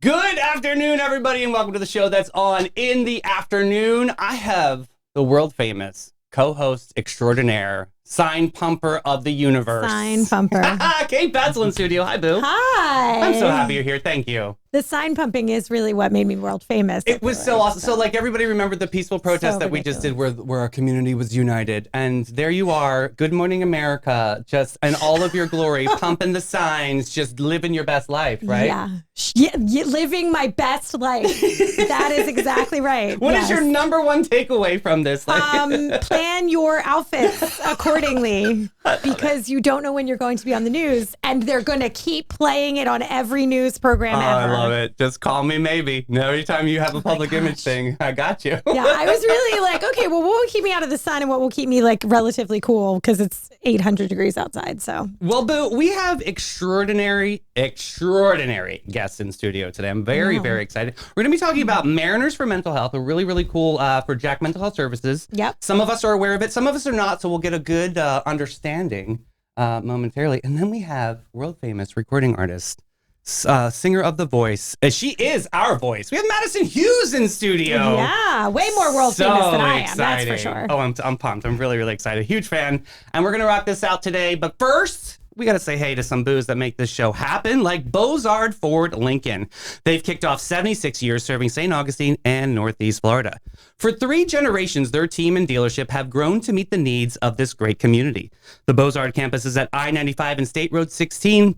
Good afternoon, everybody, and welcome to the show that's on in the afternoon. I have the world famous co-host extraordinaire, sign pumper of the universe. Sign pumper. Kate Betzel in studio. Hi, boo. Hi. I'm so happy you're here. Thank you. The sign pumping is really what made me world famous. It was so awesome. So, like, everybody remembered the peaceful protest that we just did where our community was united. And there you are, Good Morning America, just in all of your glory, pumping the signs, just living your best life, right? Yeah, living my best life. That is exactly right. What is your number one takeaway from this? Plan your outfits accordingly because you don't know when you're going to be on the news, and they're going to keep playing it on every news program ever. I love it. Just call me maybe. Every time you have a public image thing, I got you. Yeah, I was really like, okay, well, what will keep me out of the sun and what will keep me like relatively cool because it's 800 degrees outside. So, well, Boo, we have extraordinary guests in studio today. I'm very excited. We're going to be talking about Mariners for Mental Health, a really cool for Jack Mental Health Services. Yep. Some of us are aware of it. Some of us are not. So we'll get a good understanding momentarily. And then we have world famous recording artist, singer of The Voice. She is our voice. We have Madison Hughes in studio. Yeah, way more world famous than I am. That's for sure. Oh, I'm pumped. I'm really excited. Huge fan. And we're going to rock this out today. But first, we got to say hey to some boos that make this show happen, like Bozard Ford Lincoln. They've kicked off 76 years serving St. Augustine and Northeast Florida. For 3 generations, their team and dealership have grown to meet the needs of this great community. The Bozard campus is at I-95 and State Road 16.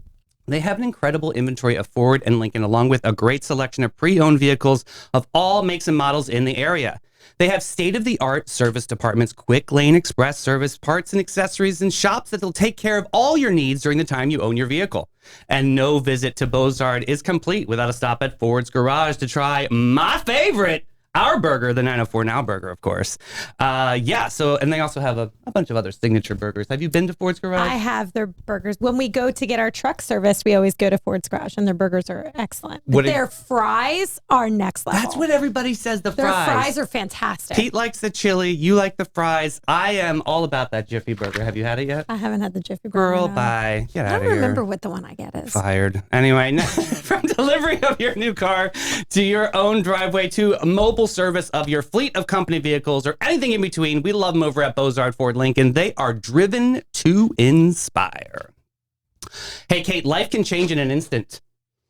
They have an incredible inventory of Ford and Lincoln, along with a great selection of pre-owned vehicles of all makes and models in the area. They have state-of-the-art service departments, quick lane express service, parts and accessories, and shops that will take care of all your needs during the time you own your vehicle. And no visit to Bozard is complete without a stop at Ford's Garage to try my favorite, our burger, the 904 Now burger, of course. And they also have a bunch of other signature burgers. Have you been to Ford's Garage? I have their burgers. When we go to get our truck serviced, we always go to Ford's Garage, and their burgers are excellent. Their fries are next level. That's what everybody says, their fries are fantastic. Pete likes the chili. You like the fries. I am all about that Jiffy Burger. Have you had it yet? I haven't had the Jiffy Burger. Girl, bye. Get out of here. I don't remember what the one I get is. Fired. Anyway, from delivery of your new car to your own driveway to mobile service of your fleet of company vehicles or anything in between, we love them over at Bozard Ford Lincoln. They are driven to inspire. Hey, Kate, life can change in an instant.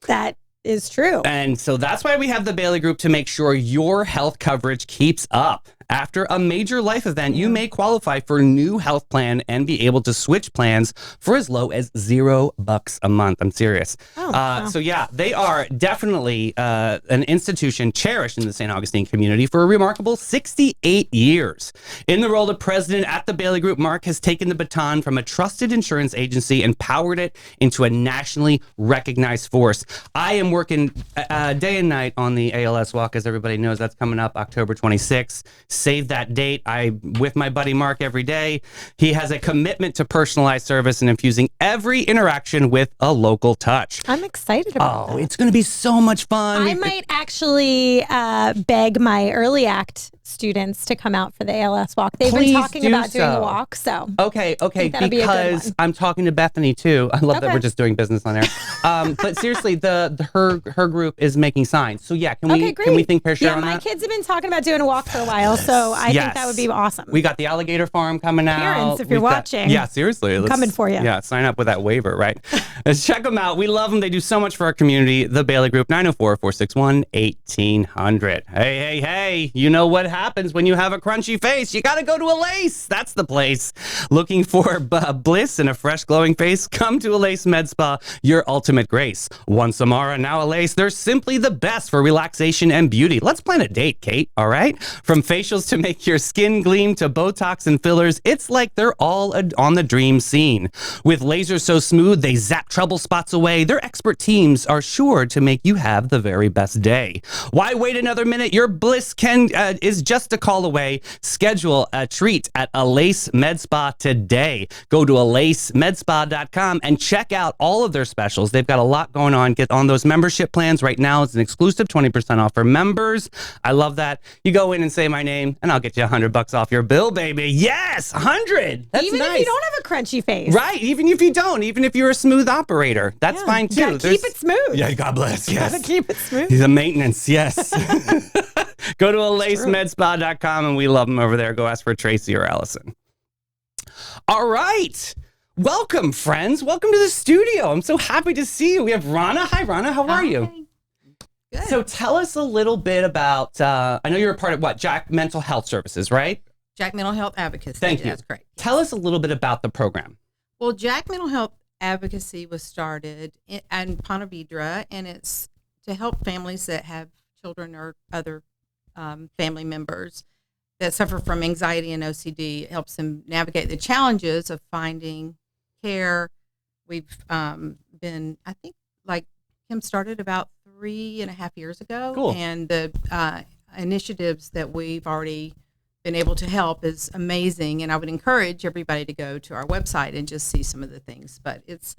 That is true. And so that's why we have the Bailey Group to make sure your health coverage keeps up. After a major life event, you may qualify for a new health plan and be able to switch plans for as low as $0 a month. I'm serious. Wow. So yeah, they are definitely an institution cherished in the St. Augustine community for a remarkable 68 years. In the role of president at the Bailey Group, Mark has taken the baton from a trusted insurance agency and powered it into a nationally recognized force. I am working day and night on the ALS walk, as everybody knows. That's coming up October 26th. Save that date. I'm with my buddy Mark every day. He has a commitment to personalized service and infusing every interaction with a local touch. I'm excited about that. It's going to be so much fun. I might actually beg my early act students to come out for the ALS walk. They've been talking about doing a walk, so okay, because I'm talking to Bethany too. I love that we're just doing business on air. But seriously, her group is making signs. So yeah, can we think pair share on that? My kids have been talking about doing a walk for a while, so I think that would be awesome. We got the alligator farm coming out. Parents, if you're watching, seriously, I'm coming for you. Yeah, sign up with that waiver, right? Let's check them out. We love them. They do so much for our community. The Bailey Group, 904-461-1800. Hey, you know what happens when you have a crunchy face? You got to go to a Lace. That's the place. Looking for bliss and a fresh glowing face? Come to a Lace Med Spa, your ultimate grace. Once Amara, now a Lace. They're simply the best for relaxation and beauty. Let's plan a date, Kate, all right? From facials to make your skin gleam to Botox and fillers, it's like they're all on the dream scene. With lasers so smooth, they zap trouble spots away. Their expert teams are sure to make you have the very best day. Why wait another minute? Your bliss is just a call away. Schedule a treat at Alace Med Spa today. Go to alacemedspa.com and check out all of their specials. They've got a lot going on. Get on those membership plans right now. It's an exclusive 20% off for members. I love that. You go in and say my name, and I'll get you $100 off your bill, baby. Yes, 100. That's even nice. if you don't have a crunchy face. Right, even if you don't, even if you're a smooth operator, that's fine too. You gotta keep it smooth. Yeah, God bless. Yes. Gotta keep it smooth. He's a maintenance, yes. Go to alacemedspa.com and we love them over there. Go ask for Tracy or Allison. All right. Welcome, friends. Welcome to the studio. I'm so happy to see you. We have Rana. Hi, Rana. How are you? Good. So tell us a little bit about, I know you're a part of Jack Mental Health Services, right? Jack Mental Health Advocacy. Thank you. That's correct. Tell us a little bit about the program. Well, Jack Mental Health Advocacy was started in Ponte Vedra, and it's to help families that have children or other family members that suffer from anxiety and OCD. It helps them navigate the challenges of finding care. We've been, I think, like Kim started about 3.5 years ago. Cool. And the initiatives that we've already been able to help is amazing. And I would encourage everybody to go to our website and just see some of the things. But it's...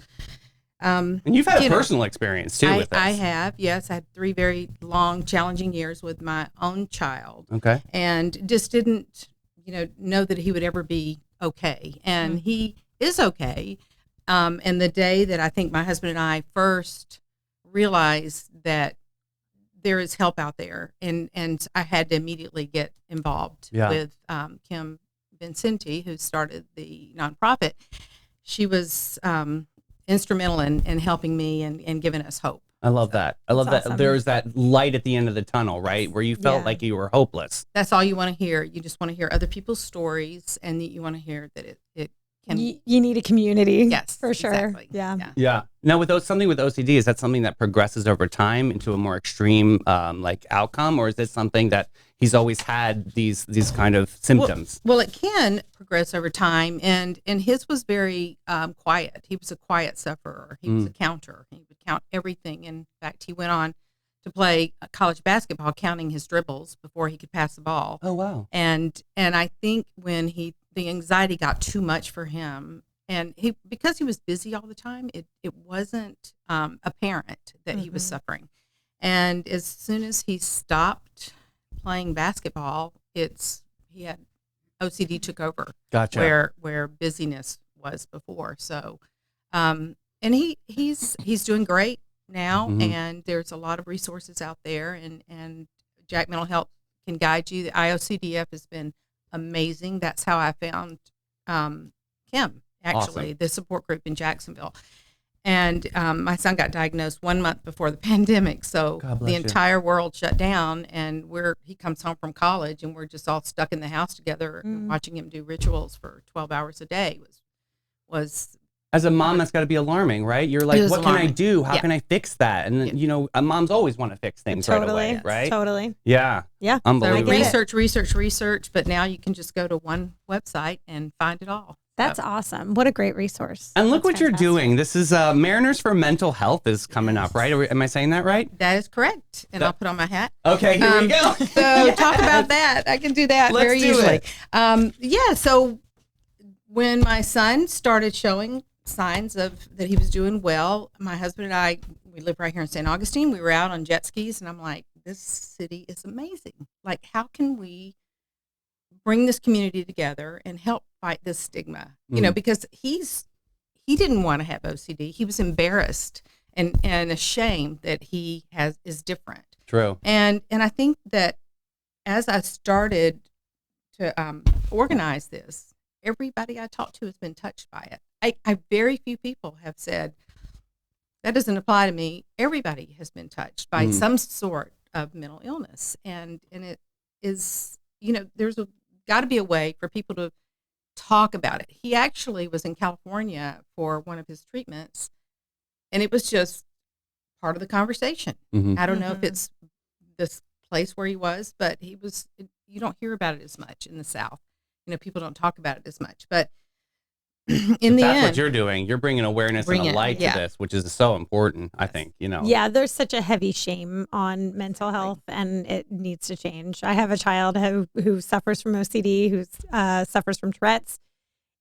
and you've had a personal experience, too, with this. I have, yes. I had 3 very long, challenging years with my own child. Okay. And just didn't, know that he would ever be okay. And he is okay. And the day that I think my husband and I first realized that there is help out there, and I had to immediately get involved with Kim Vincenti, who started the nonprofit. She was instrumental in helping me and giving us hope. I love that. I love that. awesome. There's that light at the end of the tunnel, right? Where you felt like you were hopeless. That's all you want to hear. You just want to hear other people's stories, and you want to hear that it can. You need a community. Yes, for sure. exactly. Yeah. Yeah. Now, with something with OCD, is that something that progresses over time into a more extreme outcome, or is this something that he's always had these kind of symptoms? Well, it can progress over time, and his was very quiet. He was a quiet sufferer. He was a counter. He would count everything. In fact, he went on to play college basketball, counting his dribbles before he could pass the ball. Oh, wow. And I think when the anxiety got too much for him, and because he was busy all the time, it wasn't apparent that he was suffering. And as soon as he stopped playing basketball, he had OCD took over. Gotcha. Where busyness was before. So, and he's doing great now, and there's a lot of resources out there, and Jack Mental Health can guide you. The IOCDF has been amazing. That's how I found Kim, actually, Awesome. the support group in Jacksonville. And my son got diagnosed 1 month before the pandemic, so God bless the you. entire world shut down, and he comes home from college, and we're just all stuck in the house together, watching him do rituals for 12 hours a day was As a mom, that's got to be alarming, right? You're like, It is what can I alarming. do? How Yeah. can I fix that? And, moms always want to fix things right away, right? Totally. Yeah. Yeah. So Unbelievable. get it. research, but now you can just go to one website and find it all. That's So, awesome. What a great resource. And look That's what you're fantastic. doing. This is Mariners for Mental Health is coming up, right? Am I saying that right? that is correct. And I'll put on my hat. Okay, here we go. So talk about that. I can do that Let's very do easily. it. So when my son started showing signs of that he was doing well, my husband and I, we live right here in St. Augustine. We were out on jet skis, and I'm like, this city is amazing. Like, how can we bring this community together and help fight this stigma? Because he didn't want to have OCD. He was embarrassed and ashamed that he is different. True. And I think that as I started to organize this, everybody I talked to has been touched by it. I very few people have said, that doesn't apply to me. Everybody has been touched by some sort of mental illness. And it is, there's got to be a way for people to talk about it. He actually was in California for one of his treatments, and it was just part of the conversation. I don't know if it's this place where he was, but you don't hear about it as much in the South. People don't talk about it as much. But in the That's end, what you're doing. You're bringing awareness and a light to this, which is so important, I think, Yeah, there's such a heavy shame on mental health, and it needs to change. I have a child who suffers from OCD, who suffers from Tourette's,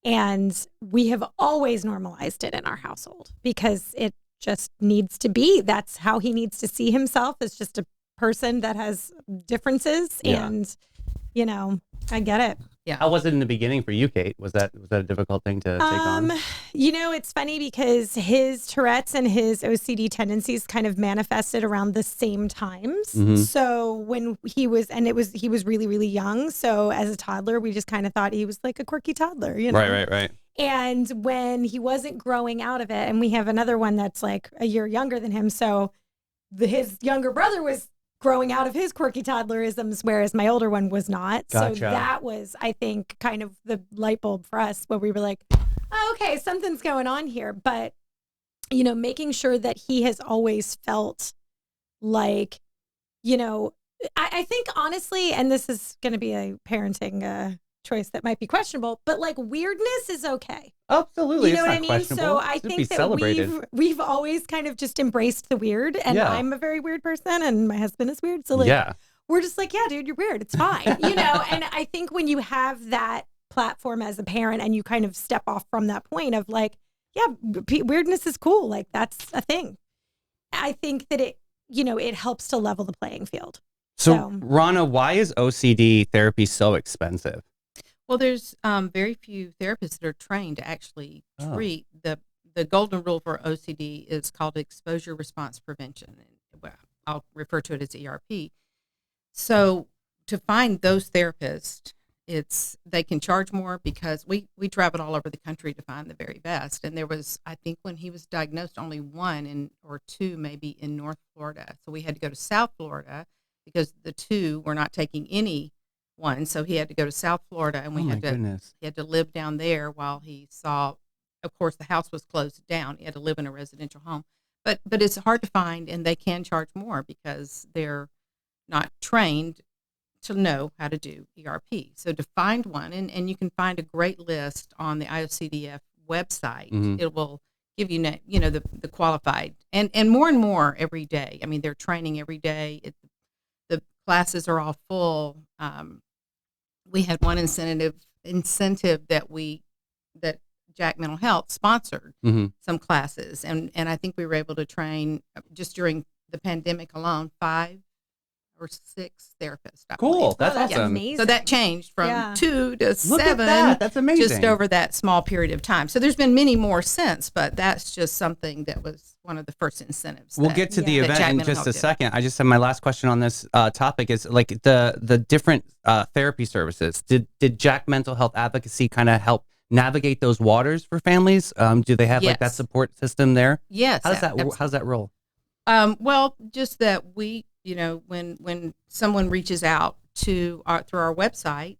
and we have always normalized it in our household because it just needs to be. That's how he needs to see himself, as just a person that has differences. Yeah. And, I get it. Yeah. How was it in the beginning for you, Kate? Was that a difficult thing to take on? It's funny because his Tourette's and his OCD tendencies kind of manifested around the same times. Mhm. So when he was really, really young. So as a toddler, we just kind of thought he was like a quirky toddler, Right. And when he wasn't growing out of it, and we have another one that's like a year younger than him. So his younger brother was growing out of his quirky toddlerisms, whereas my older one was not. Gotcha. So that was, I think, kind of the light bulb for us where we were like, oh, okay, something's going on here. But, making sure that he has always felt like, I think honestly, and this is going to be a parenting choice that might be questionable, but like weirdness is okay. Absolutely. You know It's what not I mean? questionable. So I It should be think that celebrated. we've always kind of just embraced the weird, and Yeah. I'm a very weird person, and my husband is weird. So like, Yeah. we're just like, yeah, dude, you're weird. It's fine, And I think when you have that platform as a parent, and you kind of step off from that point of like, yeah, weirdness is cool. Like that's a thing. I think that it helps to level the playing field. So, Rana, why is OCD therapy so expensive? Well, there's very few therapists that are trained to actually treat the golden rule for OCD is called exposure response prevention. Well, I'll refer to it as ERP. So to find those therapists, they can charge more because we traveled all over the country to find the very best. And there was, I think when he was diagnosed, only one or two maybe in North Florida. So we had to go to South Florida because the two were not taking any one. So he had to go to South Florida, and he had to live down there while he saw, of course, the house was closed down. He had to live in a residential home. But it's hard to find, and they can charge more because they're not trained to know how to do ERP. So to find one, and you can find a great list on the IOCDF website. Mhm. It will give you, the qualified, and more every day. I mean, they're training every day. The classes are all full. We had one incentive that Jack Mental Health sponsored some classes, and I think we were able to train just during the pandemic alone 5 or 6 therapists. I Cool. believe. That's that's awesome. amazing. So that changed from 2 to Look 7. at that. That's amazing. Just over that small period of time. So there's been many more since, but that's just something that was one of the first incentives. We'll get to the that event Jack in Mental just Health a did. second. I just have my last question on this topic is like the different therapy services. Did Jack Mental Health Advocacy kind of help navigate those waters for families? Do they have like that Yes. support system there? Yes. How does absolutely. that roll? Well, just that we, when someone reaches out through our website,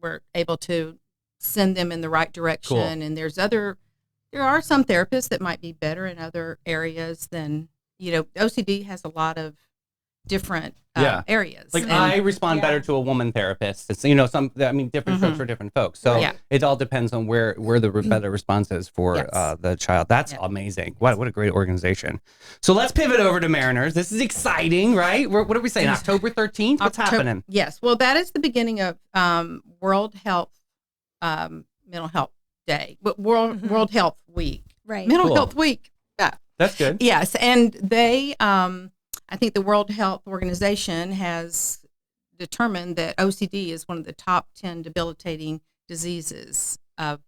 we're able to send them in the right direction. Cool. And there are some therapists that might be better in other areas than, OCD has a lot of different areas. Like And- I respond better to a woman therapist. It's different strokes for different folks. So Yeah. it all depends on where the better response is for Yes. the child. That's amazing. What a great organization. So let's pivot over to Mariners. This is exciting, right? What are we saying? October 13th? What's happening? Yes. Well, that is the beginning of World Health Mental Health Day, but World Health Week. Right. Mental Cool. Health Week. Yeah. That's good. Yes, and they, I think the World Health Organization has determined that OCD is one of the top 10 debilitating diseases of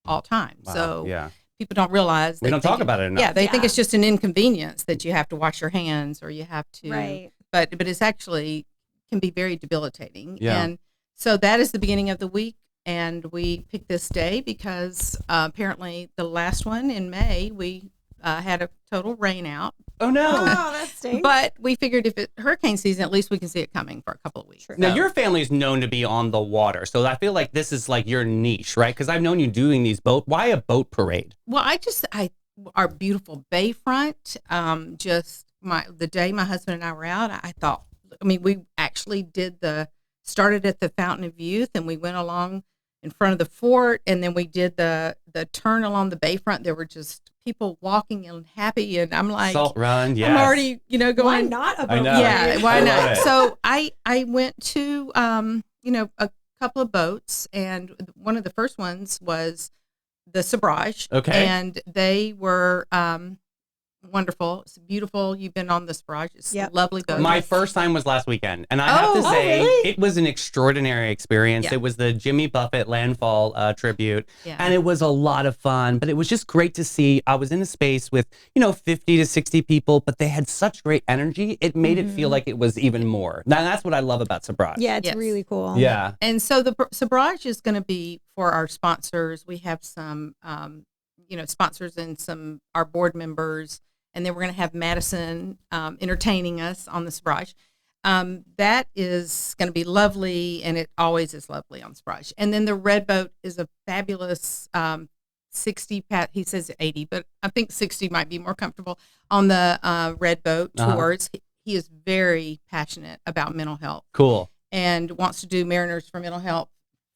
all time. Wow. So Yeah. people don't realize. We don't talk about it enough. Yeah, they think Yeah. it's just an inconvenience that you have to wash your hands or you have to. Right. But it's actually can be very debilitating. Yeah. And so that is the beginning of the week. And we picked this day because apparently the last one in May, we had a total rain out. Oh no. Oh, that stinks. But we figured if it's hurricane season, at least we can see it coming for a couple of weeks. True. Now So- your family is known to be on the water, so I feel like this is like your niche, right? Because I've known you doing these why a boat parade? Well, our beautiful bayfront. The day my husband and I were out, I thought. I mean, we actually started at the Fountain of Youth, and we went along in front of the fort, and then we did the turn along the bayfront. There were just people walking and happy, and I'm like, Salt Run, yes. I'm already, going. Why not a boat? I know. Yeah, why I love not? it. So I went to a couple of boats, and one of the first ones was the Sabrage. Okay. And they were wonderful. It's beautiful. You've been on the Sabrage. It's a lovely boat. My first time was last weekend, and I have to say, really? it was an extraordinary experience. Yeah. It was the Jimmy Buffett Landfall tribute, Yeah. and it was a lot of fun, but it was just great to see. I was in a space with, 50 to 60 people, but they had such great energy. It made it feel like it was even more. Now, that's what I love about Sabrage. Yeah, it's Yes. really cool. Yeah. And so the Sabrage is going to be for our sponsors. We have some, sponsors and some our board members, and then we're going to have Madison entertaining us on the Sabrage. That is going to be lovely, and it always is lovely on Sabrage. And then the Red Boat is a fabulous 60. He says 80, but I think 60 might be more comfortable on the Red Boat tours. He is very passionate about mental health Cool. and wants to do Mariners for Mental Health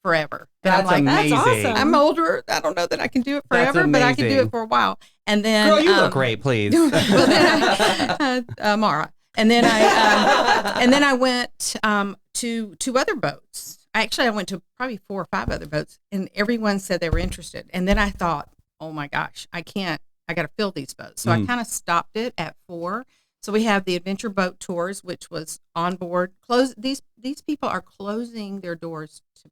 forever. And That's I'm like, amazing. That's awesome. I'm older. I don't know that I can do it That's forever, but I can do amazing. it for a while. And then, Girl, you look great, please. well, then Mara. And then I went to 2 other boats. I went to probably 4 or 5 other boats, and everyone said they were interested. And then I thought, oh my gosh, I got to fill these boats. So I kind of stopped it at 4. So we have the Adventure Boat Tours, which was on board. These people are closing their doors to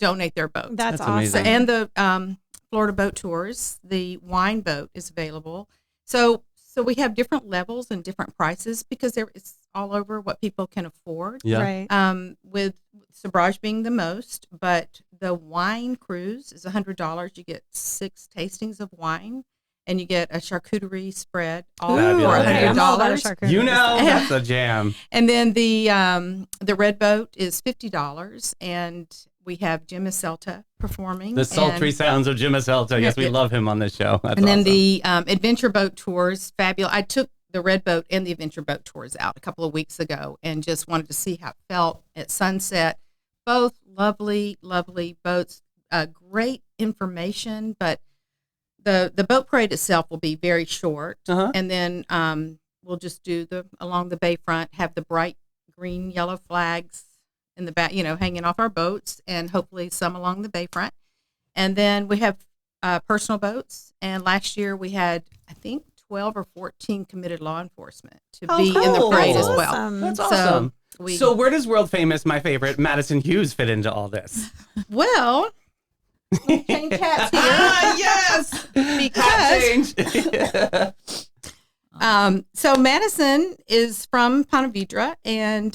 donate their boats. That's That's awesome. amazing. And the Florida Boat Tours, the wine boat is available. So we have different levels and different prices because it's all over what people can afford. Yeah. Right. With Sabrage being the most, but the wine cruise is $100. You get 6 tastings of wine, and you get a charcuterie spread all Fabulous. for Okay, I'm all about a $100. charcuterie. You know, that's a jam. And then the Red Boat is $50, and we have Jim Iselta performing. The sultry and, sounds of Jim Iselta. Yes, we Yeah. love him on this show. That's and then awesome. the Adventure Boat Tours, fabulous. I took the Red Boat and the Adventure Boat Tours out a couple of weeks ago and just wanted to see how it felt at sunset. Both lovely, lovely boats. Great information, but the boat parade itself will be very short. Uh-huh. And then we'll just do along the bayfront, have the bright green, yellow flags in the back, hanging off our boats, and hopefully some along the bayfront. And then we have personal boats. And last year we had, I think, 12 or 14 committed law enforcement to be in the cool. parade That's as well. awesome. That's So awesome. we, So where does world famous, my favorite, Madison Hughes fit into all this? well, change hats here. Yes! Because change. so Madison is from Ponte Vedra, and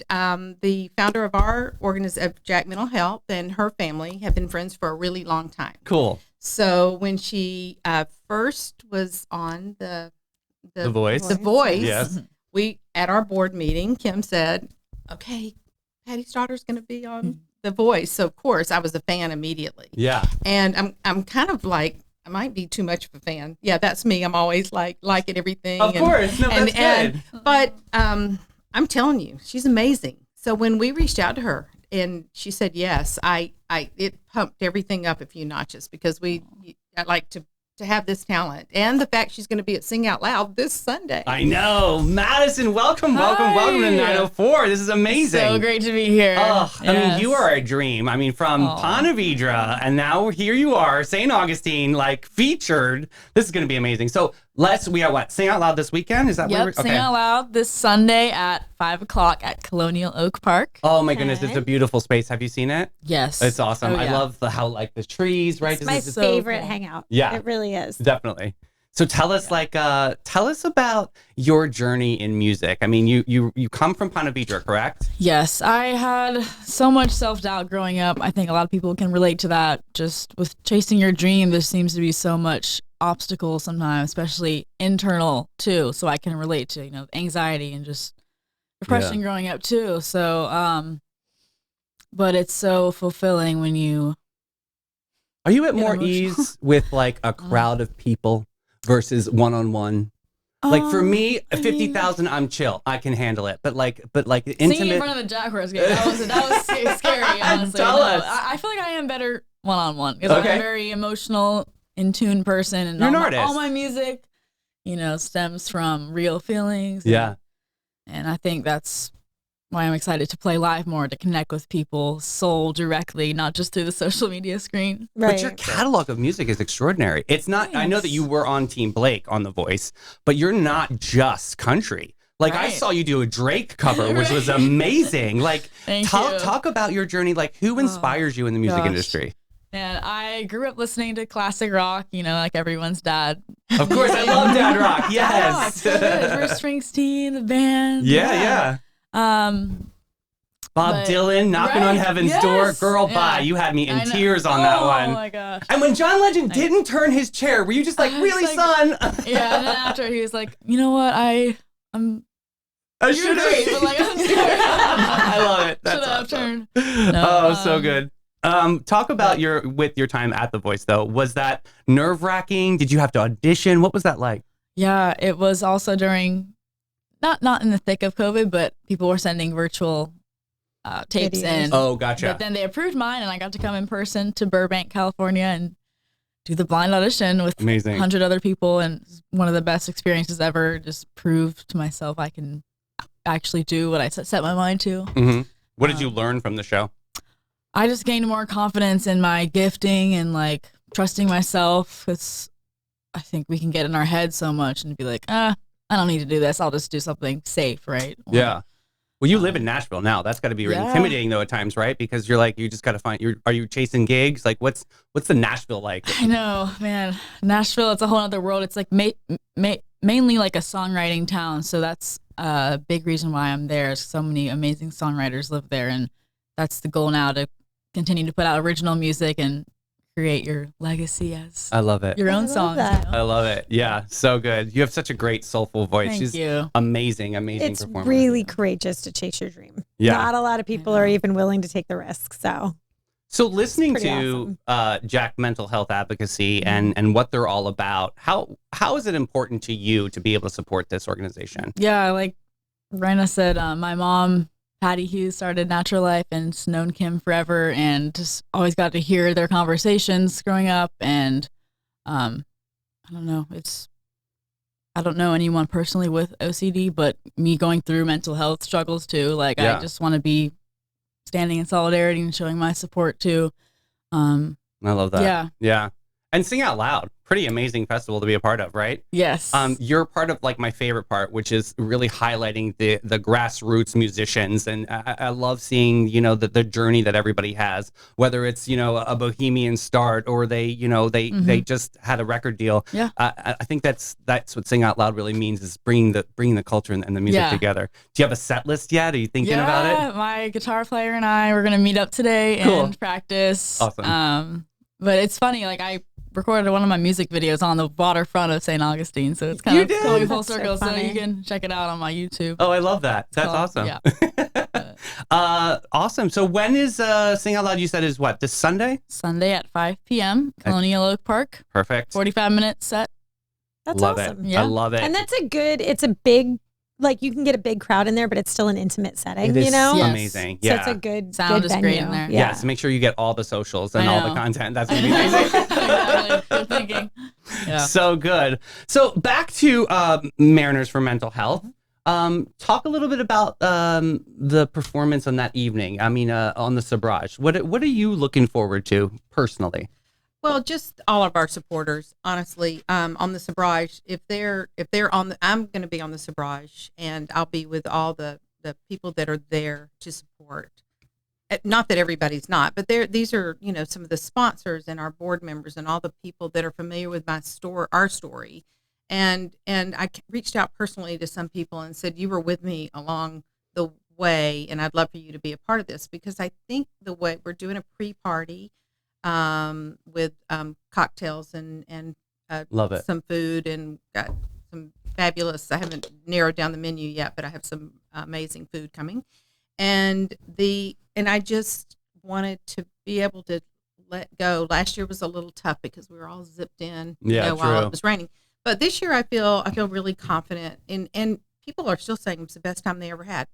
the founder of our organization, Jack Mental Health, and her family have been friends for a really long time. Cool. So when she first was on the Voice. The Voice, Yes. we at our board meeting, Kim said, "Okay, Patty's daughter's going to be on The Voice." So of course, I was a fan immediately. Yeah. And I'm kind of like, I might be too much of a fan. Yeah, that's me. I'm always liking everything. Of course. No, that's good. But I'm telling you, she's amazing. So when we reached out to her and she said yes, it pumped everything up a few notches because I like to have this talent, and the fact she's going to be at Sing Out Loud this Sunday. I know. Madison, welcome to Hi. 904. This is amazing. So great to be here. Oh, I mean, Yes. you are a dream. I mean, from Aw. Ponte Vedra, and now here you are, St. Augustine, like featured. This is going to be amazing. So we are what? Sing Out Loud this weekend? Is that Yep, what Sing Out Loud this Sunday at 5 o'clock at Colonial Oak Park. Oh my goodness, it's Okay. a beautiful space. Have you seen it? Yes. It's awesome. Oh, I yeah. love how like the trees, right? It's This my is so favorite cool. hangout. Yeah. It really is. definitely. So tell us tell us about your journey in music. I mean, you come from Ponte Vedra, correct? Yes, I had so much self-doubt growing up. I think a lot of people can relate to that. Just with chasing your dream, there seems to be so much obstacle sometimes, especially internal too. So I can relate to, anxiety and just depression growing up too. So, but it's so fulfilling when you. Are you at Get more emotional. ease with like a crowd of people versus one-on-one? Like for me, I mean, 50,000, I'm chill. I can handle it. But like singing in intimate. front of the Jack Horse game, that was scary. Honestly, Tell us. I feel like I am better one-on-one because Okay. I'm a very emotional, in tune person, and You're an artist. all my music, stems from real feelings. Yeah. And I think that's why I'm excited to play live more, to connect with people soul directly, not just through the social media screen. Right. But your catalog of music is extraordinary. It's not, I know that Thanks. you were on Team Blake on The Voice, but you're not just country. Like I Right. saw you do a Drake cover, which was amazing. Like Thank talk, you. talk about your journey. Like who inspires you in the music gosh. industry? And I grew up listening to classic rock, like everyone's dad. Of course, I love Dad Rock. Yes. So good. Bruce Springsteen, the band. Yeah. Um, Bob But- Dylan, Knocking on right, Heaven's yes, Door. Girl, yeah. bye. You had me in I know. tears on that one. Oh my gosh. And when John Legend didn't turn his chair, were you just like, I was really, like- son? Yeah, and then after he was like, you know what, I'm I you're should great, but like I'm sorry. I love it. Should That's have awesome. turned. So good. Talk about your time at The Voice though. Was that nerve-wracking? Did you have to audition? What was that like? Yeah, it was also during not in the thick of COVID, but people were sending virtual tapes Videos. in. Oh, gotcha. But then they approved mine, and I got to come in person to Burbank, California, and do the blind audition with Amazing. 100 other people, and it's one of the best experiences ever. Just proved to myself I can actually do what I set my mind to. Mm-hmm. What did you learn from the show? I just gained more confidence in my gifting and like trusting myself. Because I think we can get in our head so much and be like, I don't need to do this. I'll just do something safe, right? Yeah. Well, you live in Nashville now. That's got to be Yeah. intimidating though at times, right? Because you're like, you just got to find. Are you chasing gigs? Like, what's the Nashville like? I know, man. Nashville, it's a whole other world. It's like mainly like a songwriting town. So that's a big reason why I'm there. So many amazing songwriters live there. And that's the goal now, to continue to put out original music and create your legacy as I love it. your I own love songs. that. I love it. Yeah, so good. You have such a great soulful voice. Thank She's you. amazing It's performer. really courageous to chase your dream. Yeah. Not a lot of people are even willing to take the risk. So So listening Pretty to Jack Mental Health Advocacy Mm-hmm. and what they're all about, how is it important to you to be able to support this organization? Yeah, like Rana said, my mom, Patty Hughes, started Natural Life and has known Kim forever, and just always got to hear their conversations growing up. And I don't know, I don't know anyone personally with OCD, but me going through mental health struggles too. Like Yeah. I just want to be standing in solidarity and showing my support too. I love that. Yeah. Yeah. And Sing Out Loud, pretty amazing festival to be a part of, right? Yes. You're part of like my favorite part, which is really highlighting the grassroots musicians, and I love seeing the journey that everybody has, whether it's a bohemian start or they just had a record deal. Yeah. I think that's what Sing Out Loud really means, is bringing the culture and the music Yeah. together. Do you have a set list yet? Are you thinking about it? My guitar player and I, we're gonna meet up today Cool. and practice. Awesome. But it's funny, like I recorded one of my music videos on the waterfront of St. Augustine, so it's kind You of did? going full That's so circle. So, funny. you can check it out on my YouTube. Oh, I love that. That's So, awesome. Yeah. Awesome. So when is Sing Out Loud? You said is what, this Sunday? Sunday at 5 p.m. Colonial Oak Park. Perfect. 45-minute set. that's love awesome. it. Yeah. I love it. And it's a big, like you can get a big crowd in there, but it's still an intimate setting, It is Yes. amazing. So Yeah. it's a good Sound good is venue. great in there. Yeah. Yes, make sure you get all the socials and I all the know. content. That's gonna be amazing. Exactly. Good thinking. Yeah. So good. So back to Mariners for Mental Health. Talk a little bit about the performance on that evening. I mean, on the Sabrage. What are you looking forward to personally? Well, just all of our supporters, honestly, on the Sabrage. If they're on I'm going to be on the Sabrage, and I'll be with all the people that are there to support. Not that everybody's not, but these are some of the sponsors and our board members and all the people that are familiar with our story. And I reached out personally to some people and said, you were with me along the way, and I'd love for you to be a part of this, because I think the way we're doing a pre-party with cocktails and Love it. some food, and got some fabulous, I haven't narrowed down the menu yet, but I have some amazing food coming. And I just wanted to be able to let go. Last year was a little tough because we were all zipped in, Yeah, while true. it was raining. But this year I feel really confident, and people are still saying it's the best time they ever had.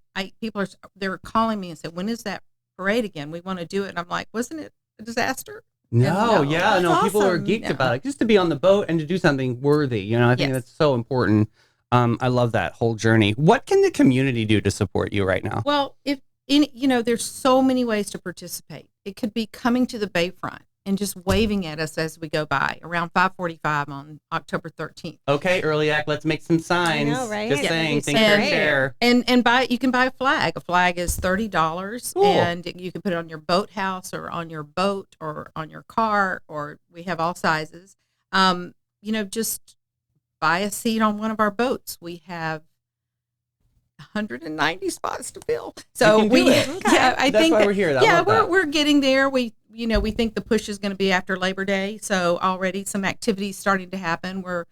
They're calling me and said, when is that parade again? We want to do it. And I'm like, wasn't it a disaster? No, And yeah, no, That's people are awesome. geeked Yeah. about it. Just to be on the boat and to do something worthy. I think Yes. that's so important. I love that whole journey. What can the community do to support you right now? Well, there's so many ways to participate. It could be coming to the bayfront and just waving at us as we go by around 5:45 on October 13th. Okay, early act, let's make some signs. know, right? Just Yeah, saying, that'd be think, so share, great. share. And you can buy a flag. A flag is $30, Cool. and you can put it on your boathouse or on your boat or on your car, or we have all sizes. Just buy a seat on one of our boats. We have 190 spots to fill. So can do it. yeah, I That's think why we're here. I yeah, love that. we're getting there. We think the push is going to be after Labor Day. So already some activities starting to happen. We're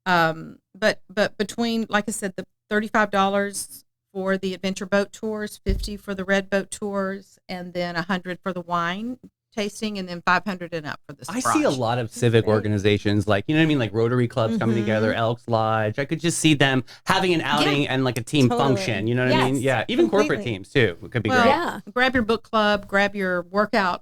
but between, like I said, the $35 for the adventure boat tours, 50 for the red boat tours, and then 100 for the wine tasting, and then 500 and up for the I splash. see a lot of civic Great. organizations, like, you know what I mean? Like Rotary clubs coming together, Elks Lodge. I could just see them having an outing and like a team Totally. function. You know what I mean? Yes, Yeah. Even corporate completely. teams too. It could be Well, great. Yeah. grab your book club, grab your workout.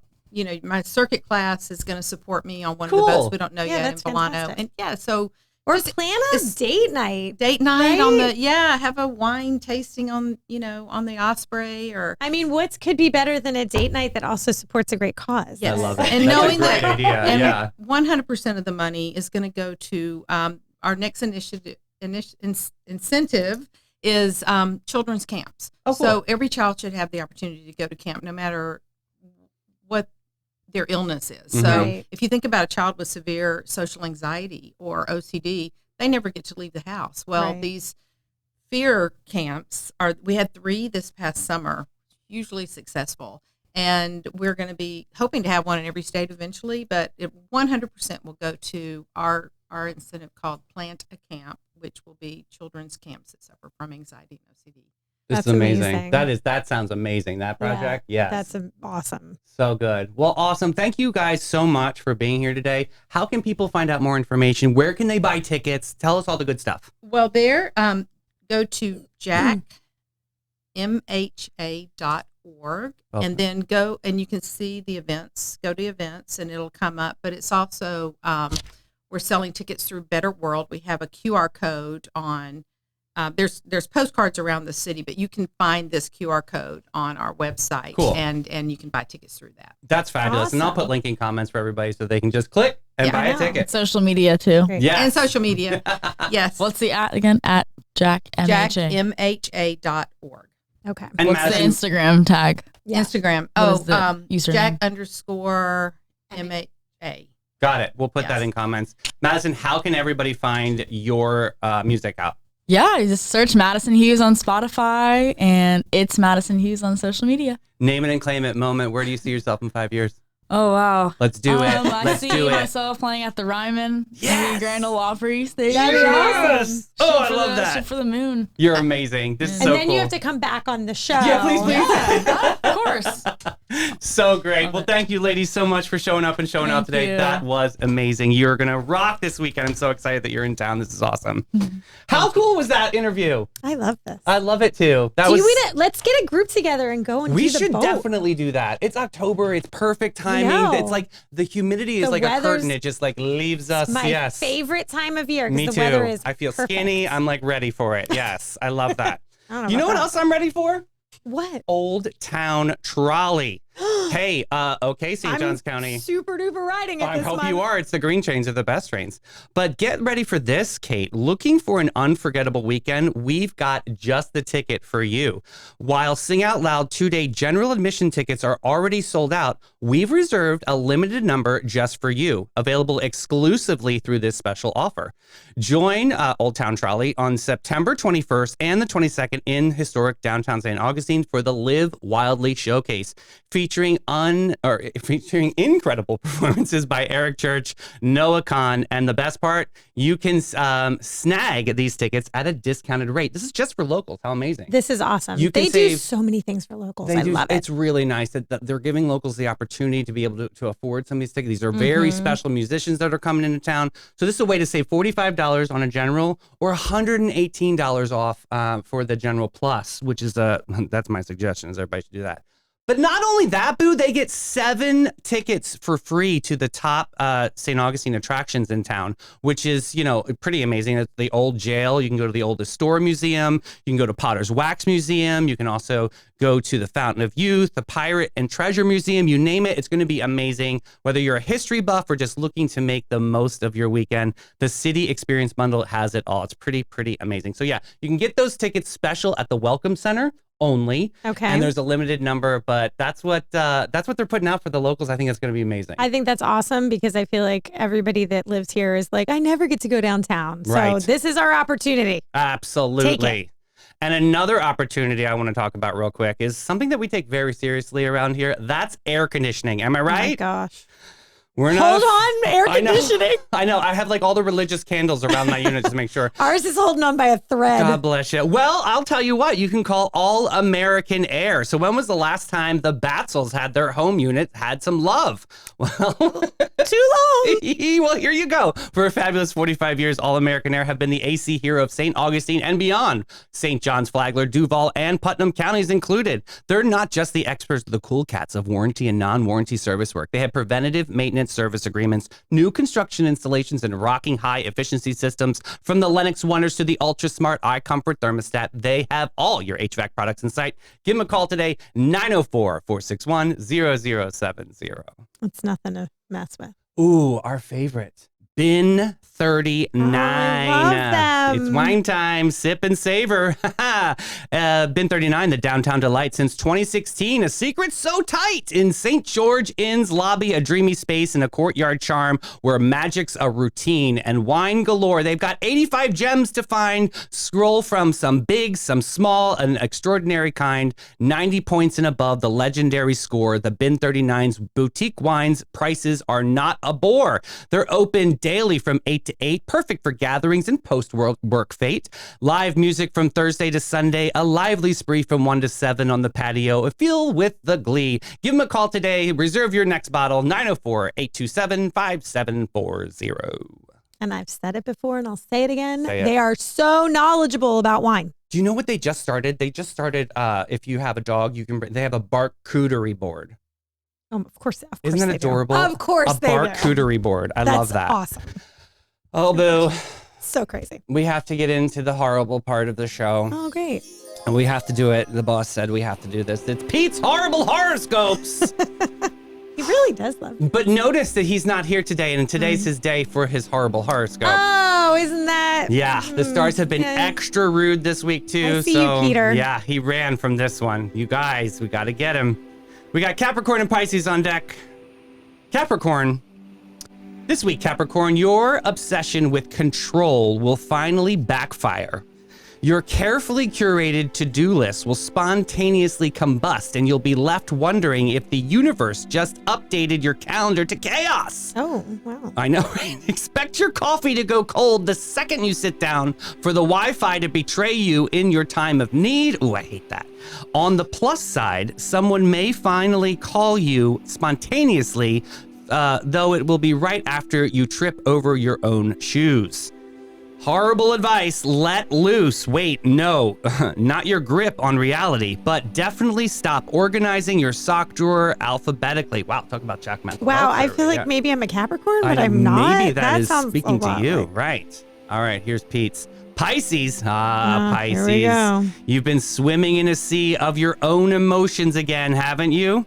My circuit class is going to support me on one of the Cool. boats we don't know Yeah, yet in that's Volano. fantastic. And yeah, so Or just plan a date night. date night on Right? have a wine tasting on the Osprey or I mean, what could be better than a date night that also supports a great cause? yes. I love it. And That's knowing a great that idea. and Yeah. 100% of the money is going to go to our next incentive is children's camps. Oh, cool. So every child should have the opportunity to go to camp, no matter what their illness is. Mhm. So Right. if you think about a child with severe social anxiety or OCD, they never get to leave the house. Well, Right. these fear camps we had 3 this past summer, hugely successful. And we're going to be hoping to have one in every state eventually, but it 100% will go to our incentive called Plant a Camp, which will be children's camps that suffer from anxiety and OCD. This That's is amazing. amazing. That sounds amazing. That Yeah, project. Yes. That's awesome. So good. Well, awesome. Thank you guys so much for being here today. How can people find out more information? Where can they buy tickets? Tell us all the good stuff. Well, go to jackmha.org Okay. and then go and you can see the events. Go to events and it'll come up. But it's also we're selling tickets through Better World. We have a QR code on. There's postcards around the city, but you can find this QR code on our website, Cool. and you can buy tickets through that. That's fabulous. And I'll Awesome. put link in comments for everybody so they can just click and Yeah, buy I a know. ticket. Social media too. Great. Yes. And social media, yes. What's the at again? At Jack MHA. jackmha.org. Okay. And What's Madison, the Instagram tag? Yeah. Instagram. What is the username? Jack_MHA. got it. We'll put that Yes. in comments. Madison, how can everybody find your music out? Yeah, you just search Madison Hughes on Spotify, and it's Madison Hughes on social media. Name it and claim it moment. Where do you see yourself in 5 years? Oh wow. Let's do it. I Let's see do it. myself playing at the Ryman, Yes! Grand Ole Opry stage. That'd be Yes! awesome. Oh, I Shoot for love the- that. shoot for the moon. You're amazing. This is And so then cool. you have to come back on the show. Yeah, please, please. Yeah, of course. So great. Love Well, it. thank you, ladies, so much for showing up and showing out Thank today. you. That was amazing. You're going to rock this weekend. I'm so excited that you're in town. This is awesome. How cool was that interview? I love this. I love it too. That Do was. you let's get a group together and go and We do the should boat. definitely do that. It's October. It's perfect timing. know. It's like the humidity is The like a weather's curtain. It just like leaves us. My yes. favorite time of year Me because too. the weather is I feel perfect. skinny. I'm like ready for it. Yes. I love that. I don't You know about what that. else I'm ready for? What? Old Town Trolley. Hey, okay, St. Johns County. Super duper riding it I this hope month. you are. It's the green trains are the best trains. But get ready for this, Kate. Looking for an unforgettable weekend? We've got just the ticket for you. While Sing Out Loud 2-day general admission tickets are already sold out, we've reserved a limited number just for you, available exclusively through this special offer. Join Old Town Trolley on September 21st and the 22nd in historic downtown St. Augustine for the Live Wildly Showcase, featuring incredible performances by Eric Church, Noah Kahn, and the best part, you can snag these tickets at a discounted rate. This is just for locals. How amazing! This is awesome. You can They do save- so many things for locals. They I do. love it. It's really nice that they're giving locals the opportunity to be able to afford some of these tickets. These are very special musicians that are coming into town. So this is a way to save $45 on a general or $118 off for the general plus, which is that's my suggestion is everybody should do that. But not only that, Boo, they get 7 tickets for free to the top St. Augustine attractions in town, which is, pretty amazing. It's the old jail. You can go to the oldest store museum. You can go to Potter's Wax Museum. You can also go to the Fountain of Youth, the Pirate and Treasure Museum. You name it, it's going to be amazing. Whether you're a history buff or just looking to make the most of your weekend, the City Experience Bundle has it all. It's pretty amazing. So yeah, you can get those tickets special at the Welcome Center only. Okay. And there's a limited number, but that's what they're putting out for the locals. I think it's going to be amazing. I think that's awesome because I feel like everybody that lives here is like, I never get to go downtown. So Right. this is our opportunity. Absolutely. Take it. And another opportunity I want to talk about real quick is something that we take very seriously around here. That's air conditioning. Am I Oh my right? gosh. We're Hold on, air I know. conditioning. I know. I have like all the religious candles around my unit just to make sure. Ours is holding on by a thread. God bless you. Well, I'll tell you what, you can call All American Air. So when was the last time the Batzels had their home unit had some love? Well, Too long. well, here you go. For a fabulous 45 years, All American Air have been the AC hero of St. Augustine and beyond. St. John's, Flagler, Duval, and Putnam counties included. They're not just the experts, the cool cats of warranty and non-warranty service work. They have preventative maintenance service agreements, new construction installations, and rocking high efficiency systems. From the Lennox Wonders to the ultra smart iComfort thermostat, they have all your HVAC products in sight. Give them a call today, 904-461-0070. It's nothing to mess with. Ooh, our favorite. Bin 39. I love them. It's wine time. Sip and savor. Bin 39, the downtown delight since 2016. A secret so tight in St. George Inn's lobby, a dreamy space and a courtyard charm where magic's a routine and wine galore. They've got 85 gems to find. Scroll from some big, some small, an extraordinary kind. 90 points and above, the legendary score. The Bin 39's boutique wines prices are not a bore. They're open daily from 8 to 8, perfect for gatherings and post-work fate. Live music from Thursday to Sunday, a lively spree from 1 to 7 on the patio. Feel with the glee. Give them a call today. Reserve your next bottle, 904-827-5740. And I've said it before and I'll say it again. Say it. They are so knowledgeable about wine. Do you know what they just started? They just started, if you have a dog, they have a charcuterie board. Of course Isn't that they do. adorable? Of course a they do. charcuterie board. I That's love that. awesome. Oh, Boo. So crazy. We have to get into the horrible part of the show. Oh, great. And we have to do it. The boss said we have to do this. It's Pete's Horrible Horoscopes. He really does love it. But notice that he's not here today, and today's his day for his horrible horoscope. Oh, isn't that? Yeah, the stars have been yeah. extra rude this week, too. I see you, Peter. Yeah, he ran from this one. You guys, we got to get him. We got Capricorn and Pisces on deck. Capricorn. This week, Capricorn, your obsession with control will finally backfire. Your carefully curated to-do list will spontaneously combust, and you'll be left wondering if the universe just updated your calendar to chaos. Oh, wow. I know, right? Expect your coffee to go cold the second you sit down, for the Wi-Fi to betray you in your time of need. Ooh, I hate that. On the plus side, someone may finally call you spontaneously, though it will be right after you trip over your own shoes. Horrible advice, let loose. Wait, no, not your grip on reality, but definitely stop organizing your sock drawer alphabetically. Wow, talk about Jack Math. Wow, I feel like maybe I'm a Capricorn, but I know, I'm not. Maybe that is sounds speaking a to lot you, like- right? All right, here's Pete's. Pisces. Pisces. Here we go. You've been swimming in a sea of your own emotions again, haven't you?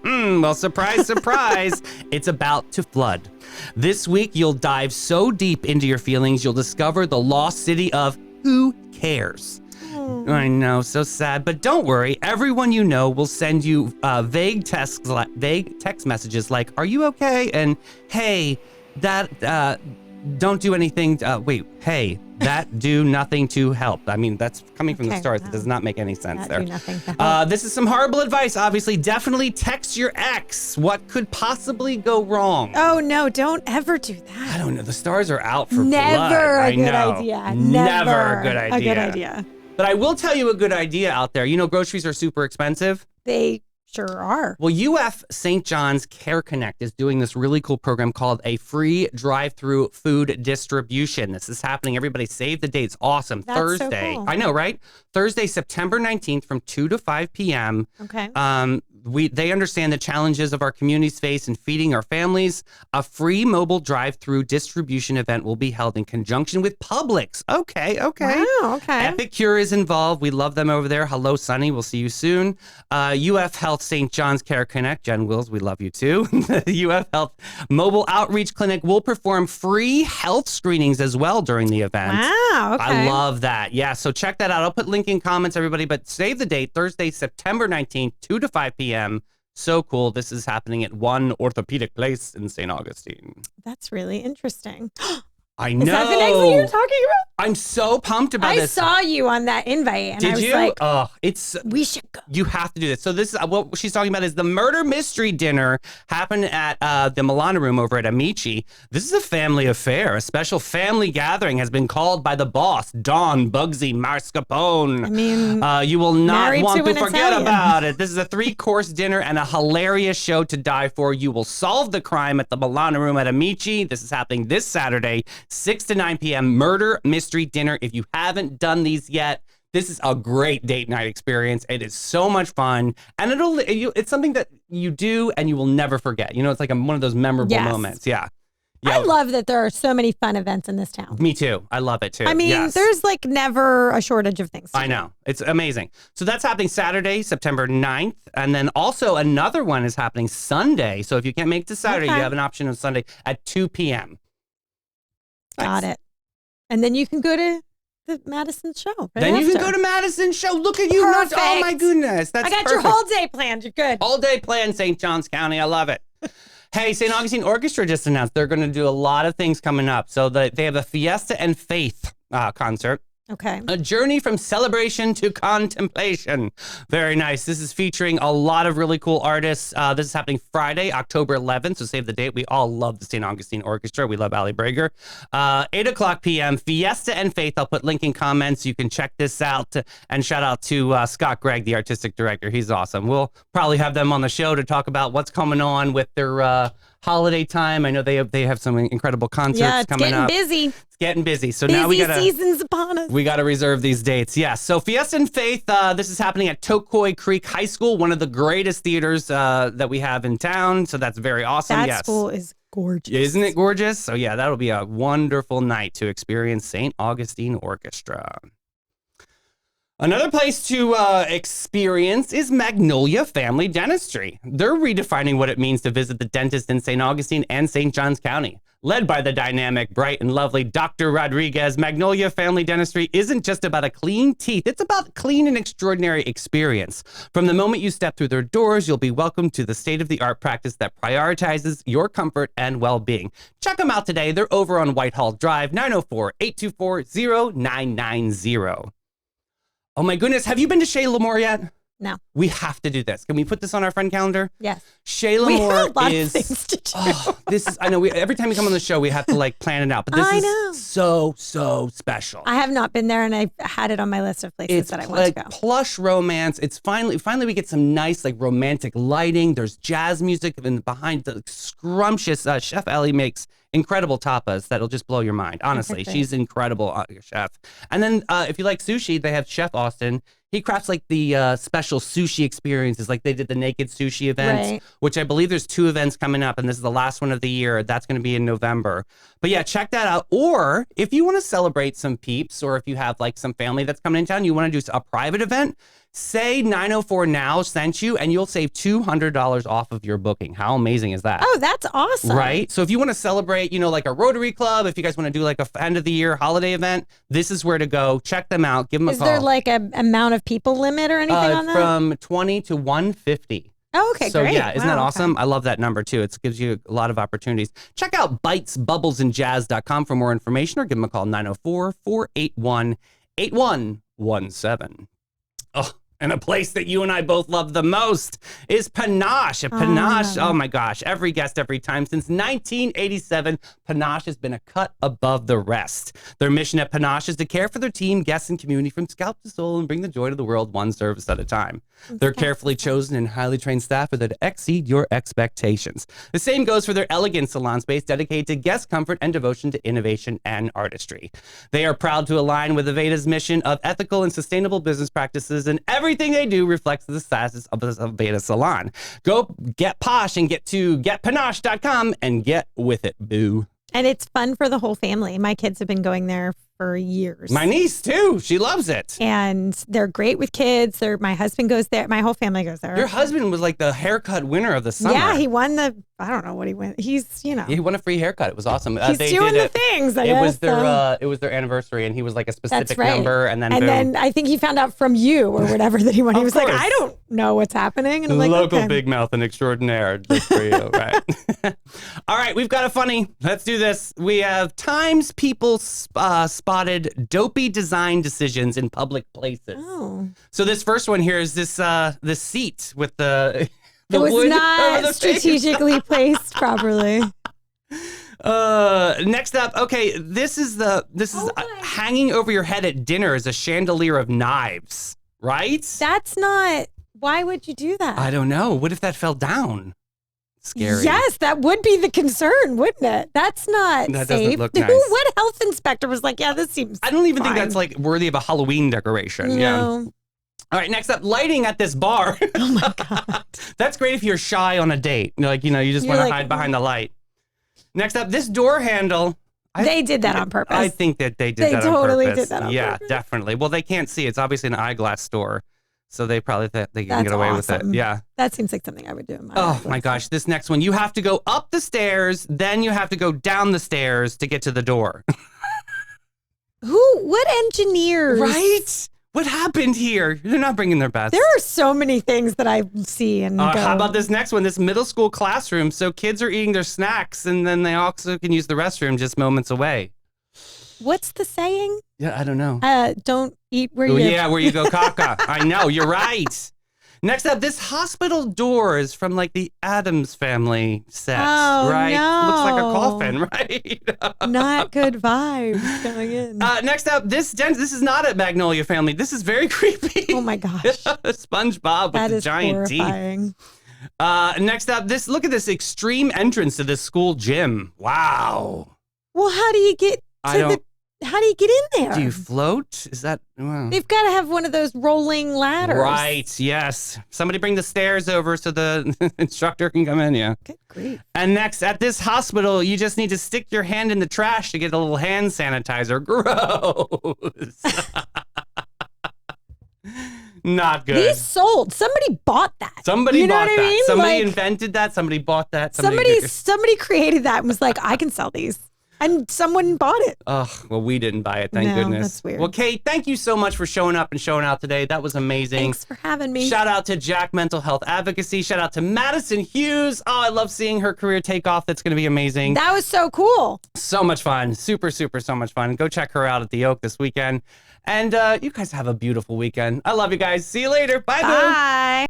Well, surprise, surprise. It's about to flood. This week, you'll dive so deep into your feelings, you'll discover the lost city of who cares. I know, so sad, but don't worry. Everyone you know will send you vague text messages like, "Are you okay?" and "Hey, that don't do anything." Hey, that do nothing to help. I mean, that's coming from the Okay, stars. wow. It does not make any sense That there. do nothing to help. This is some horrible advice, obviously. Definitely text your ex. What could possibly go wrong? Oh, no, don't ever do that. I don't know. The stars are out for blood. Never I a good know. idea. Never a good A idea. good idea. But I will tell you a good idea out there. You know, groceries are super expensive. They sure are. Well, UF St. John's Care Connect is doing this really cool program called a free drive-through food distribution. This is happening. Everybody save the date. It's awesome. That's so Thursday. cool. I know, right? Thursday, September 19th from 2 to 5 p.m. Okay. They understand the challenges of our communities face in feeding our families. A free mobile drive-through distribution event will be held in conjunction with Publix. Okay. Wow, okay. Epicure is involved. We love them over there. Hello, Sunny. We'll see you soon. UF Health St. John's Care Connect. Jen Wills, we love you too. The UF Health Mobile Outreach Clinic will perform free health screenings as well during the event. Wow, okay. I love that. Yeah, so check that out. I'll put link in comments, everybody, but save the date, Thursday, September 19th, 2 to 5 p.m. So cool. This is happening at One Orthopedic Place in St. Augustine. That's really interesting. I know. Is that the next thing you're talking about? I'm so pumped about I this. saw you on that invite, and I Did was you? like, Oh, it's we should go. You have to do this. So this is what she's talking about is the murder mystery dinner happened at the Milano Room over at Amici. This is a family affair. A special family gathering has been called by the boss, Don Bugsy Mascarpone. I mean, you will not married want to to an forget Italian. about it. This is a 3-course dinner and a hilarious show to die for. You will solve the crime at the Milano Room at Amici. This is happening this Saturday, 6 to 9 p.m. Murder mystery dinner. If you haven't done these yet, this is a great date night experience. It is so much fun, and it's something that you do and you will never forget. You know, it's like one of those memorable Yes. moments. Yeah. I love that there are so many fun events in this town. Me too. I love it too. I mean, Yes. there's like never a shortage of things to I do. know. It's amazing. So that's happening Saturday, September 9th. And then also another one is happening Sunday. So if you can't make it to Saturday, Okay. you have an option on Sunday at 2 p.m. Got it. And then you can go to the Madison show. Right Then you can after. go to Madison show. Look at you. Oh my Perfect. goodness. That's I got perfect. your whole day planned. You're good. All day plan, St. Johns County. I love it. Hey, St. Augustine Orchestra just announced they're going to do a lot of things coming up. So they have a Fiesta and Faith concert. Okay. A journey from celebration to contemplation. Very nice. This is featuring a lot of really cool artists. This is happening Friday, October 11th. So save the date. We all love the St. Augustine Orchestra. We love Ali Brager. 8 o'clock p.m. Fiesta and Faith. I'll put link in comments. You can check this out. And shout out to Scott Gregg, the artistic director. He's awesome. We'll probably have them on the show to talk about what's coming on with their holiday time. I know they have some incredible concerts Yeah, it's coming getting up. busy. It's getting busy. So Busy now we gotta season's upon us. we got to reserve these dates. Yeah. So Fiesta and Faith, this is happening at Tokoi Creek High School, one of the greatest theaters that we have in town. So that's very awesome. That Yes. school is gorgeous. Isn't it gorgeous? So yeah, that'll be a wonderful night to experience St. Augustine Orchestra. Another place to experience is Magnolia Family Dentistry. They're redefining what it means to visit the dentist in St. Augustine and St. Johns County. Led by the dynamic, bright, and lovely Dr. Rodriguez, Magnolia Family Dentistry isn't just about a clean teeth. It's about clean and extraordinary experience. From the moment you step through their doors, you'll be welcomed to the state-of-the-art practice that prioritizes your comfort and well-being. Check them out today. They're over on Whitehall Drive, 904-824-0990. Oh my goodness, have you been to Shea Lamore yet? No. We have to do this. Can we put this on our friend calendar? Yes. Shea We Lamore have a lot is of things to do. this is I know every time we come on the show we have to like plan it out, but this I is know. so special. I have not been there, and I've had it on my list of places It's that I want like to go. plush romance. It's finally we get some nice like romantic lighting. There's jazz music and behind the scrumptious Chef Ellie makes incredible tapas that'll just blow your mind. Honestly, Okay, she's incredible chef. And then if you like sushi, they have Chef Austin. He crafts like the special sushi experiences, like they did the naked sushi events, Right. which I believe there's 2 events coming up, and this is the last one of the year. That's going to be in November. But yeah, check that out. Or if you want to celebrate some peeps, or if you have like some family that's coming in town, you want to do a private event, say 904 Now sent you, and you'll save $200 off of your booking. How amazing is that? Oh, that's awesome. Right? So if you want to celebrate, you know, like a Rotary Club, if you guys want to do like a end of the year holiday event, this is where to go. Check them out. Give them a Is call. there like a amount of people limit or anything on that? From 20 to 150. Oh, okay, So great. yeah, isn't that Wow, awesome? okay. I love that number too. It gives you a lot of opportunities. Check out bitesbubblesandjazz.com for more information, or give them a call 904-481-8117. Oh, and a place that you and I both love the most is Panache. Panache, oh my gosh, every guest, every time. Since 1987, Panache has been a cut above the rest. Their mission at Panache is to care for their team, guests, and community from scalp to soul and bring the joy to the world one service at a time. Their carefully chosen and highly trained staff are there to exceed your expectations. The same goes for their elegant salon space dedicated to guest comfort and devotion to innovation and artistry. They are proud to align with Aveda's mission of ethical and sustainable business practices, and every everything they do reflects the status of a beta salon. Go get posh and get to getpanache.com and get with it, boo. And it's fun for the whole family. My kids have been going there for years. My niece, too. She loves it. And they're great with kids. My husband goes there. My whole family goes there. Your husband was like the haircut winner of the summer. Yeah, he won I don't know what he won. He's, He won a free haircut. It was awesome. He's doing the things, I guess. It was their anniversary, and he was like a specific That's right. number, and then boom. then I think he found out from you or whatever that he won. He was like, I don't know what's happening. And I'm like, Local okay. big mouth and extraordinaire just for you, right? All right, we've got a funny. Let's do this. We have times people spotted dopey design decisions in public places. Oh. So this first one here is this seat with the It was wood over not the strategically placed properly. Next up, okay, this is hanging over your head at dinner is a chandelier of knives, right? That's not. Why would you do that? I don't know. What if that fell down? Scary. Yes, that would be the concern, wouldn't it? That's not That safe. doesn't look nice. What health inspector was like, yeah, this seems I don't even fine. think that's like worthy of a Halloween decoration. No. Yeah. All right, next up, lighting at this bar. Oh my God. That's great if you're shy on a date. You just You're want to like, hide behind the light. Next up, this door handle. They did that on purpose. I think that they did They that totally on purpose. did that on yeah, purpose. definitely. Well, they can't see. It's obviously an eyeglass store. So they probably think they can That's get away with awesome. it. Yeah. That seems like something I would do in my Oh life. my gosh, this next one. You have to go up the stairs, then you have to go down the stairs to get to the door. What engineers? Right? What happened here? They're not bringing their best. There are so many things that I see and go. How about this next one? This middle school classroom. So kids are eating their snacks and then they also can use the restroom just moments away. What's the saying? Yeah, I don't know. Don't eat where Oh, you yeah, where you go caca. I know, you're right. Next up, this hospital door is from like the Addams Family set, Oh, right? no. Looks like a coffin, right? Not good vibes going in. Next up, this is not a Magnolia Family. This is very creepy. Oh my gosh. SpongeBob with That the is giant horrifying. teeth. Next up, look at this extreme entrance to this school gym. Wow. How do you get how do you get in there? Do you float? Is that? Wow. They've got to have one of those rolling ladders. Right, yes. Somebody bring the stairs over so the instructor can come in, yeah. Good grief. And next, at this hospital, you just need to stick your hand in the trash to get a little hand sanitizer. Gross. Not good. These sold. Somebody bought that. Somebody you know bought what that. I mean? Somebody Like, invented that. Somebody bought that. somebody created that and was like, I can sell these. And someone bought it. Oh, well, we didn't buy it. Thank No, goodness. that's weird. Well, Kate, thank you so much for showing up and showing out today. That was amazing. Thanks for having me. Shout out to Jack Mental Health Advocacy. Shout out to Madison Hughes. Oh, I love seeing her career take off. That's going to be amazing. That was so cool. So much fun. Super, super, so much fun. Go check her out at the Oak this weekend. And you guys have a beautiful weekend. I love you guys. See you later. Bye, boo. Bye.